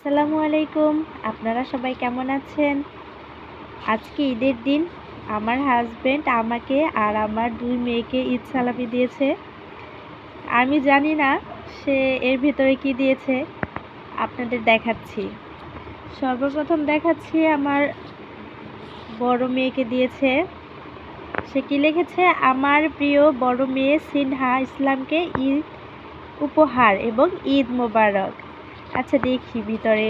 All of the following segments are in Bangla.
আসসালামু আলাইকুম। আপনারা সবাই কেমন আছেন? আজকে ঈদের দিন। আমার হাসব্যান্ড আমাকে আর আমার ২ মেয়েকে ঈদ সালামি দিয়েছে। আমি জানি না সে এর ভেতরে কি দিয়েছে। আপনাদের দেখাচ্ছি। সর্বপ্রথম দেখাচ্ছি আমার বড় মেয়েকে দিয়েছে। সে কি লিখেছে? আমার প্রিয় বড় মেয়ে সিনহা ইসলামকে ঈদ উপহার এবং ঈদ মোবারক। আচ্ছা দেখি ভিতরে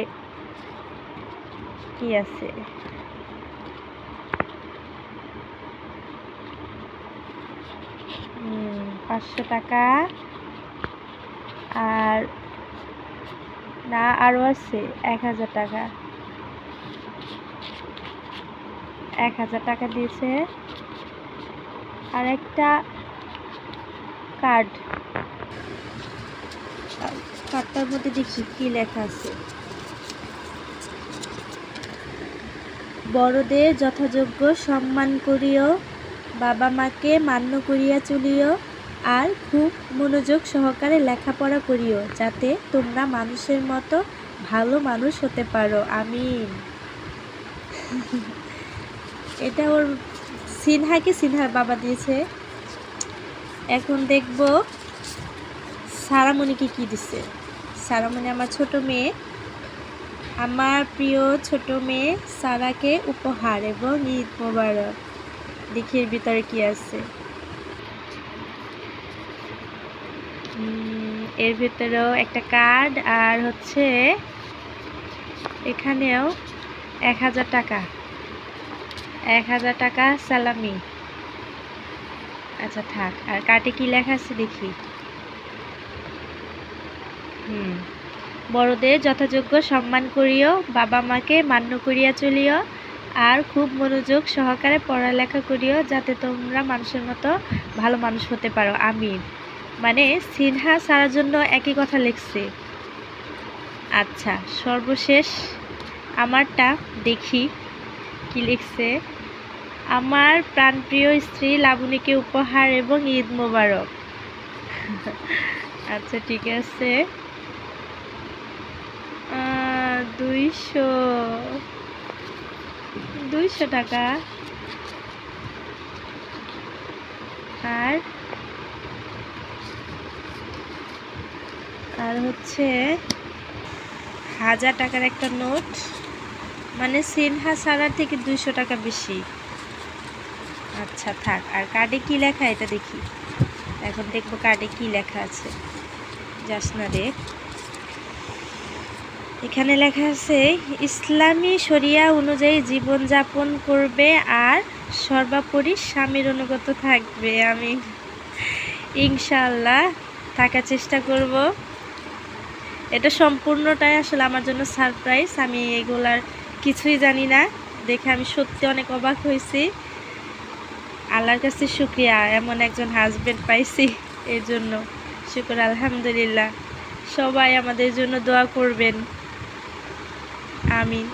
কি আছে। ৫০০ টাকা আর না আরও আছে ১,০০০ টাকা। ১,০০০ টাকা দিয়েছে আর একটা কার্ডটার মধ্যে দেখি কি লেখা আছে। বড়দের যথাযোগ্য সম্মান করিও, বাবা মাকে মান্য করিয়া চলিও, আর খুব মনোযোগ সহকারে লেখাপড়া করিও, যাতে তোমরা মানুষের মতো ভালো মানুষ হতে পারো। আমিন। এটা ওর সিনহাকে সিনহার বাবা দিয়েছে। এখন দেখব সারামণিকে কি দিছে। সারামণি আমার ছোট মেয়ে, আমার প্রিয় ছোট মেয়ে সারাকে উপহার এবং ঈদ মোবারক। দেখি এর ভিতরে কি আছে। এর ভিতরেও একটা কার্ড আর হচ্ছে এখানেও ১,০০০ টাকা। ১,০০০ টাকা সালামি। আচ্ছা থাক। আর কার্ডে কি লেখা আছে দেখি। বড়দের যথাযোগ্য সম্মান করিও, বাবা মাকে মান্য করিয়া চলিও, আর খুব মনোযোগ সহকারে পড়ালেখা করিও, যাতে তোমরা মানুষের মতো ভালো মানুষ হতে পারো। আমিন। মানে সিনহা সারার জন্য একই কথা লিখছে। আচ্ছা সর্বশেষ আমারটা দেখি কি লিখছে। আমার প্রাণপ্রিয় স্ত্রী লাবণীকে উপহার এবং ঈদ মোবারক। আচ্ছা ঠিক আছে। ২০০ টাকা আর হচ্ছে ১,০০০ টাকার একটা নোট। মানে সিনহা সারার থেকে ২০০ টাকা বেশি। আচ্ছা থাক। আর কার্ডে কি লেখা এটা দেখি। এখন দেখবো কার্ডে কি লেখা আছে। যাস না রে। এখানে লেখা আছে ইসলামী শরিয়া অনুযায়ী জীবনযাপন করবে আর সর্বোপরি স্বামীর অনুগত থাকবে। আমি ইনশাআল্লাহ থাকার চেষ্টা করব। এটা সম্পূর্ণটাই আসলে আমার জন্য সারপ্রাইজ। আমি এগুলার কিছুই জানি না, দেখে আমি সত্যি অনেক অবাক হয়েছি। আল্লাহর কাছে শুকরিয়া, এমন একজন হাজবেন্ড পাইছি, এর জন্য শুকর আলহামদুলিল্লাহ। সবাই আমাদের জন্য দোয়া করবেন। আমিন।